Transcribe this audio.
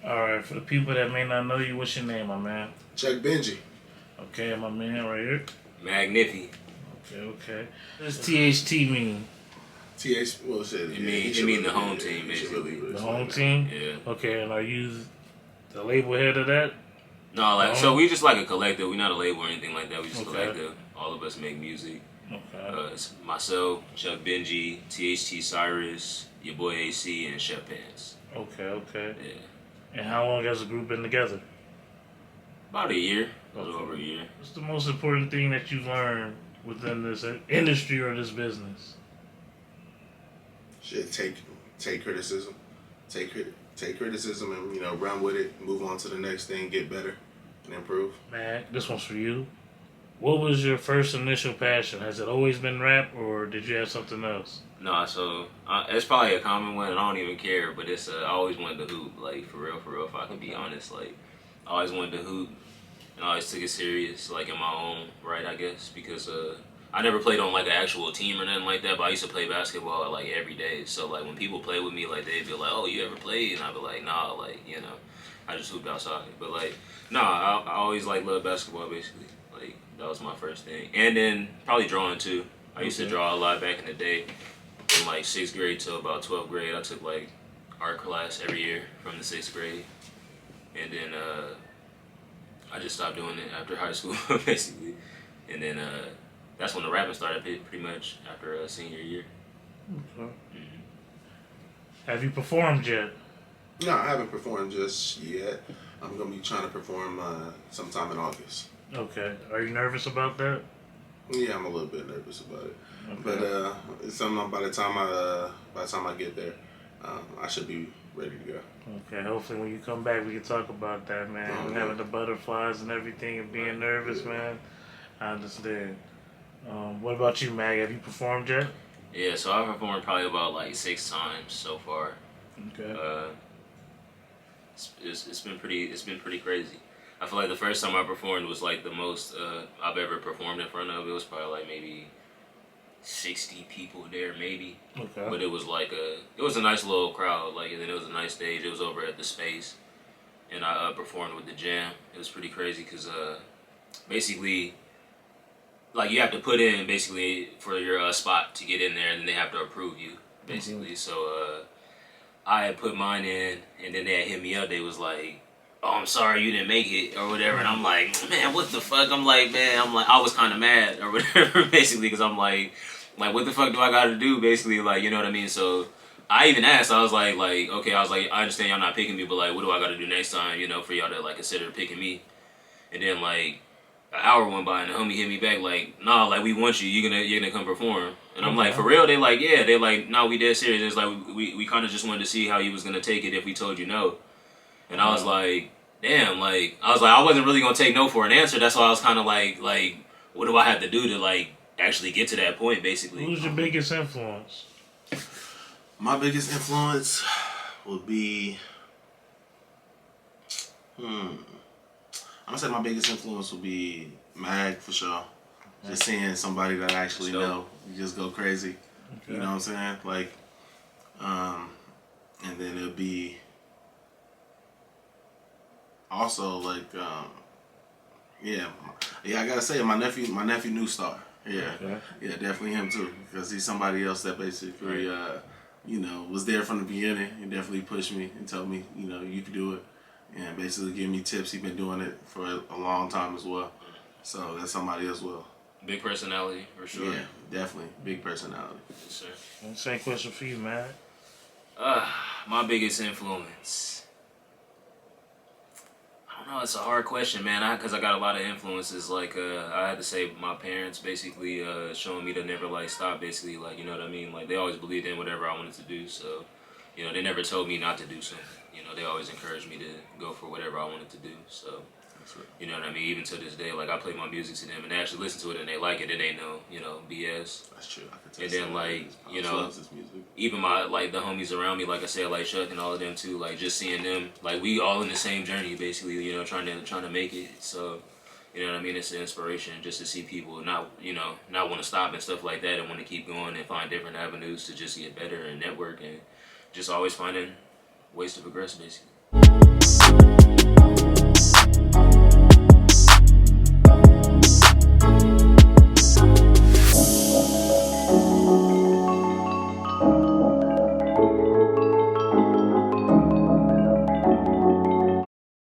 All right, for the people that may not know you, what's your name, my man? Check Benji. Okay, my man right here. Niffy. Okay. What does THT mean? Well, shit. It mean the home team, basically. The home team? Yeah. Okay, and are you the label head of that? No, like, so we just like a collective. We're not a label or anything like that. We just collective. All of us make music. Okay. It's myself, Chuck Benji, THT Cyrus, your boy AC, and Chef Pants. Okay. Yeah. And how long has the group been together? About a year. A little over a year. What's the most important thing that you've learned within this industry or this business? Shit, take criticism. Take criticism and, run with it, move on to the next thing, get better, and improve. Man, this one's for you. What was your first initial passion? Has it always been rap, or did you have something else? No, so it's probably a common one, and I don't even care. But it's I always wanted to hoop, like for real. If I can be honest, like I always wanted to hoop, and I always took it serious, like in my own right, I guess, because I never played on like an actual team or nothing like that. But I used to play basketball like every day. So like when people play with me, like they'd be like, "Oh, you ever played?" And I'd be like, "Nah, like I just hooped outside." But like, I always like loved basketball basically. Like that was my first thing, and then probably drawing too. I used to draw a lot back in the day. From like 6th grade to about 12th grade, I took like art class every year from the 6th grade, and then I just stopped doing it after high school basically, and then that's when the rapping started pretty much after senior year. Okay. Have you performed yet? No, I haven't performed just yet. I'm gonna be trying to perform sometime in August. Okay. Are you nervous about that? Yeah, I'm a little bit nervous about it, Okay. but it's something. By the time I get there, I should be ready to go. Okay. Hopefully, when you come back, we can talk about that, man. Having the butterflies and everything, and being nervous, man. I understand. What about you, Mag? Have you performed yet? Yeah, so I've performed probably about like 6 times so far. Okay. It's been pretty crazy. I feel like the first time I performed was like the most I've ever performed in front of. It was probably like maybe 60 people there, maybe. Okay. But it was like it was a nice little crowd, like, and then it was a nice stage. It was over at the Space, and I performed with the Jam. It was pretty crazy because basically, like you have to put in basically for your spot to get in there, and then they have to approve you basically. Mm-hmm. So I had put mine in, and then they had hit me up. They was like, "Oh, I'm sorry you didn't make it," or whatever. And I'm like, "Man, what the fuck?" I'm like, I was kind of mad or whatever, basically, because I'm like, what the fuck do I got to do, basically, like, you know what I mean? So I even asked, I was like, okay, I was like, I understand y'all not picking me, but like, what do I got to do next time, for y'all to like consider picking me? And then like an hour went by, and the homie hit me back like, "Nah, like we want you. You're gonna come perform." And I'm like, "For real?" They like, "Yeah." They like, "No, we dead serious." It's like we kind of just wanted to see how you was gonna take it if we told you no. And I was like, damn, like, I wasn't really gonna take no for an answer. That's why I was kind of like, what do I have to do to like actually get to that point, basically? Who's your biggest influence? My biggest influence would be, I'm gonna say my biggest influence would be Mag for sure. Just seeing somebody that I actually know, you just go crazy. Okay. You know what I'm saying? Like, and then it'll be also like, I gotta say my nephew New Star. Yeah, yeah, definitely him too, because he's somebody else that basically, was there from the beginning and definitely pushed me and told me, you can do it, and basically give me tips. He's been doing it for a long time as well, so that's somebody as well. Big personality for sure. Yeah, definitely big personality. Yes, sir. Same question for you, man. My biggest influence. I don't know, it's a hard question, man, because I got a lot of influences. Like, I had to say my parents basically showing me to never, like, stop, basically, like, you know what I mean? Like, they always believed in whatever I wanted to do, so, they never told me not to do something. They always encouraged me to go for whatever I wanted to do, so, you know what I mean? Even to this day, like, I play my music to them, and they actually listen to it, and they like it, and they know, BS. That's true. I can tell. And then, like, loves his music. Even my, like, the homies around me, like I said, like Chuck and all of them too, like, just seeing them, like, we all in the same journey, basically, trying to make it. So, you know what I mean? It's an inspiration just to see people not want to stop and stuff like that, and want to keep going and find different avenues to just get better and network, and just always finding ways to progress, basically. Peace.